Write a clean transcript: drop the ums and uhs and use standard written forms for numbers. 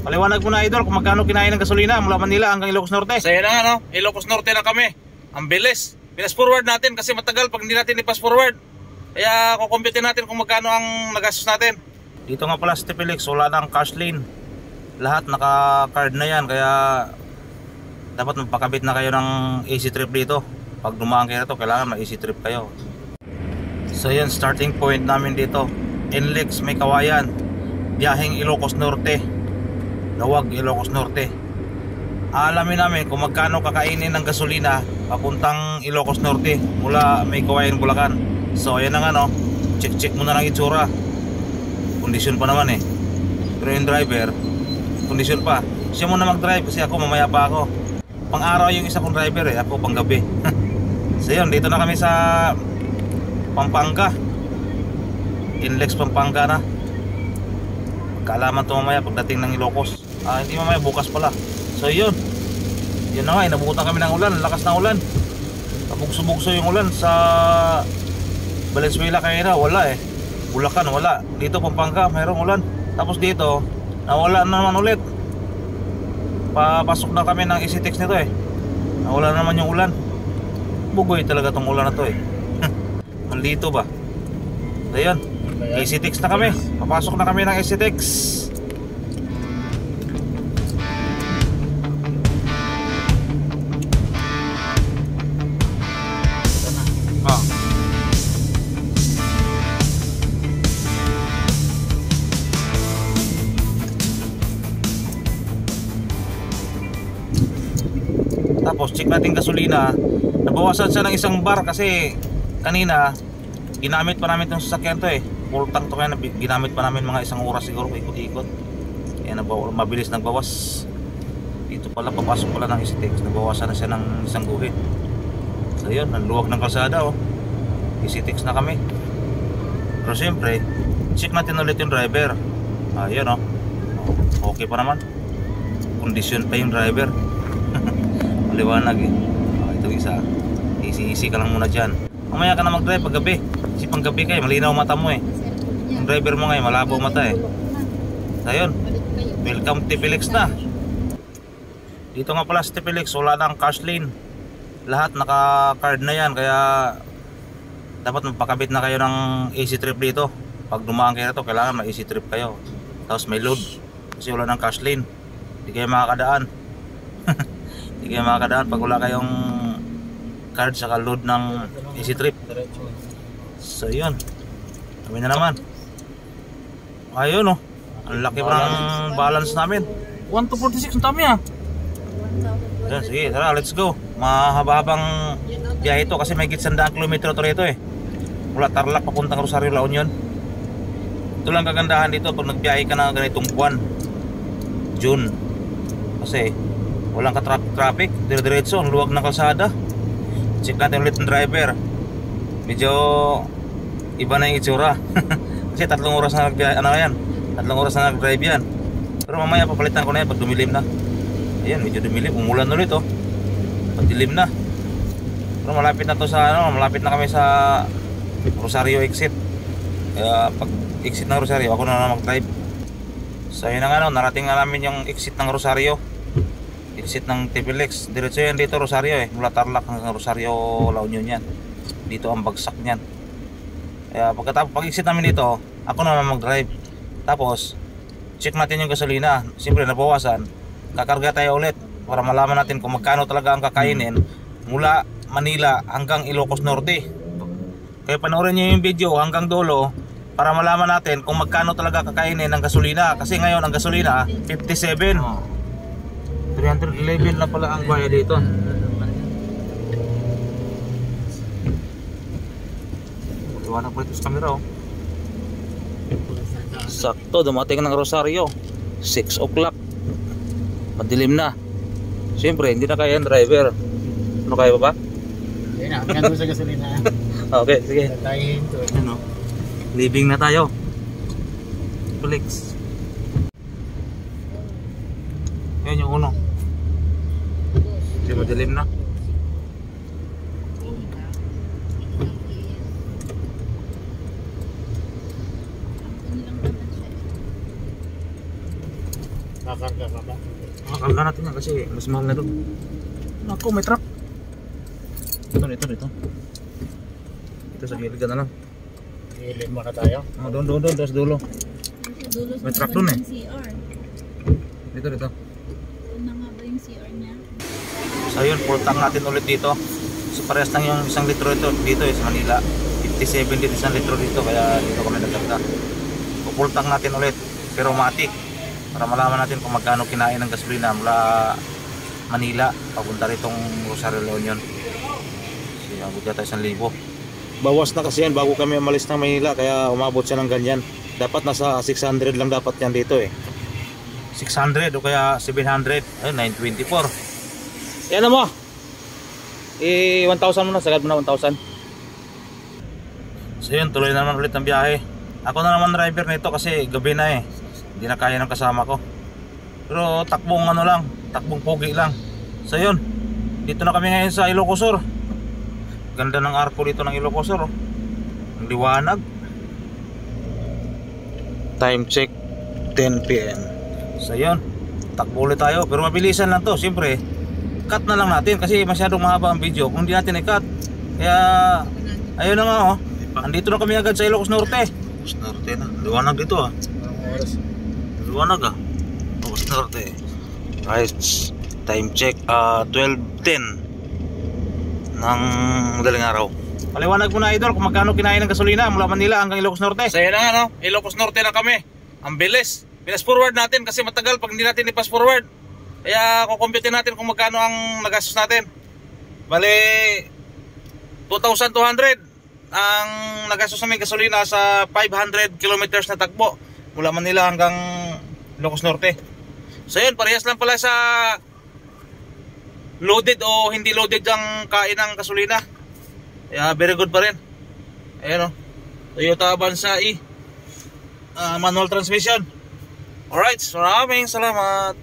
Paliwanag mo na, idol, kung magkano kinain ng gasolina mula Manila hanggang Ilocos Norte. Saya na, no? Ilocos Norte na kami. Ang bilis. Pinas forward natin kasi matagal pag hindi natin i-pass forward. Kaya kukumpitin natin kung magkano ang nagastos natin. Dito nga pala sa TPLX, wala nang cash lane. Lahat naka-card na yan, kaya dapat magpakabit na kayo ng AC trip dito. Pag dumaan kayo na to, kailangan may AC trip kayo. So yan, starting point namin dito, NLEX May Kawayan, biyaheng Ilocos Norte, Lawag, Ilocos Norte. Alamin namin kung magkano kakainin ng gasolina papuntang Ilocos Norte mula May Kawayan, Bulacan. So ayan na nga, no, check muna ng itsura. Kondisyon pa naman eh. Pero yung driver, kondisyon pa. Siya muna mag-drive kasi ako mamaya pa ako. Pang araw yung isa kong driver eh, ako pang gabi. So yun, dito na kami sa Pampanga, NLEX Pampanga na. Kaalaman to mamaya pagdating ng Ilocos. Hindi mamaya, bukas pala. So yun, yun na nga, inabutan kami ng ulan, lakas ng ulan. Pabugso-bugso yung ulan sa Valenzuela kanina, wala eh. Bulacan wala, dito Pampanga mayroong ulan. Tapos dito nawala na naman ulit. Papasok na kami ng EasyTex nito eh, nawala na naman yung ulan. Bugoy talaga tong ulan na to eh. Maldito ba? So yun, EasyTex na kami. Papasok na kami ng EasyTex. Tapos check natin gasolina. Nabawasan siya ng isang bar kasi kanina ginamit pa namin itong sasakyan to eh. Full tank to, kaya ginamit pa namin mga isang oras siguro ikot-ikot. Kaya mabilis nagbawas. Dito pala, papasok pala ng EasyTex, nabawasan na siya ng isang guhit. So yun, ang luwag ng kalsada oh. EasyTex na kami. Pero siyempre, check natin ulit yung driver. Ayun oh, okay pa naman. Kondisyon pa yung driver. Maliwanag eh. Ito isa, easy ka lang muna dyan. Mamaya ka na mag-drive pag gabi. Kasi pang gabi kayo, malinaw mata mo eh. Yung driver mo ngayon, malabo mata eh. So yun, welcome TPLX na. Dito nga pala sa TPLX, wala nang cash lane. Lahat naka-card na yan, kaya dapat magpakabit na kayo ng AC trip dito. Pag dumaan kayo na to, kailangan may AC trip kayo. Tapos may load, kasi wala nang cash lane. Hindi kayo makakadaan. Hindi kayo makakadaan pag wala kayong card saka load ng AC trip. So yun, kami na naman. Ayun oh, ang laki pa ng balance namin. 1,246 ang dami ah. Yan, sige, tara, let's go. Mahaba-habang biyahe ito kasi may 100 kilometro to rito eh. Mula Tarlac papuntang Rosario, La Union. Ito lang kagandahan dito pag nagbiyahe ka na ganitong buwan, June. Kasi walang ka-traffic, dire-diretso, ang luwag ng kalsada. Check natin ulit ng driver. Medyo iba na yung itsura. Kasi 3 oras na nag-drive yan. Pero mamaya papalitan ko na yan pag dumilim na. Ayan, medyo dumilim, umulan ulit oh. Pagdilim na. Pero malapit na to sa malapit na kami sa Rosario exit. Kaya pag exit ng Rosario, ako na mag-drive. So yun na nga, narating na namin yung exit ng Rosario. Exit ng TPLX. Diretso yan dito Rosario eh. Mula Tarlac hanggang Rosario, La Union yan. Dito ang bagsak niyan. Kaya pag-exit namin dito, ako naman mag-drive. Tapos check natin yung gasolina. Siyempre nabawasan, kakarga tayo ulit para malaman natin kung magkano talaga ang kakainin mula Manila hanggang Ilocos Norte. Kaya panoorin nyo yung video hanggang dulo para malaman natin kung magkano talaga kakainin ng gasolina. Kasi ngayon ang gasolina 57. 311 na pala ang bayad dito. Iwanan po ito sa camera oh. Sakto, dumating ng Rosario 6 o'clock. Madilim na. Siyempre, hindi na kaya yung driver. Ano kaya ba ba? Hindi na, hanggang sa gasolina. Okay, sige. Tatayin to. Ano? Leaving na tayo. Flex. Yan yung uno. Kasi madilim na. Makakarga ka ba? Makakarga natin yan kasi mas mahal na doon. Naku, may truck. Dito. Ito sa gilid na lang. Gilid muna tayo. Doon, sa dulo. May truck dun eh. CR. Dito. Doon na nga ba yung CR niya? So yun, full tank natin ulit dito. So parehas lang yung 1 litro dito sa Manila. 57 din 1 litro dito, kaya dito kami nagkanta. So full tank natin ulit, pero matik. Para malaman natin kung magkano kinain ng gasolina mula Manila papunta ritong Rosario La Union. So abot yata 1,000. Bawas na kasi yan bago kami umalis ng Manila, kaya umabot siya ng ganyan. Dapat nasa 600 lang dapat yan dito eh. 600 o kaya 700. Ayun, 924. Yan na mo. 1,000 muna, sagad mo na 1,000. So yun, tuloy na naman ulit ang biyahe. Ako na naman driver nito kasi gabi na eh. Hindi na kaya ng kasama ko. Pero takbong ano lang, takbong pogi lang. So yun, dito na kami ngayon sa Ilocos Sur. Ganda ng arko dito ng Ilocos Sur, oh. Ang liwanag. Time check 10 PM. So yun, takbo ulit tayo. Pero mabilisan lang to, siyempre cut na lang natin kasi masyadong mahaba ang video kung hindi natin i-cut. Kaya ayun na nga, oh. Andito na kami agad sa Ilocos Norte. Ilocos Norte na, liwanag dito ah. Liwanag ah, Ilocos Norte. Guys, time check 12:10 ng madaling araw. Paliwanag mo na, idol, kung magkano kinain ng gasolina mula Manila hanggang Ilocos Norte. So yun na nga, no? Ilocos Norte na kami. Ang bilis. Pinas forward natin kasi matagal pag hindi natin i-pass forward. Kaya kukumpute natin kung magkano ang nagastos natin. Bale 2,200 ang nagastos namin gasolina sa 500 kilometers na takbo mula Manila hanggang Ilocos Norte. So yun, parehas lang pala sa loaded o hindi loaded ang kain ng gasolina. Kaya very good pa rin. Ayan o, Toyota Avanza E, manual transmission. Alright, maraming salamat.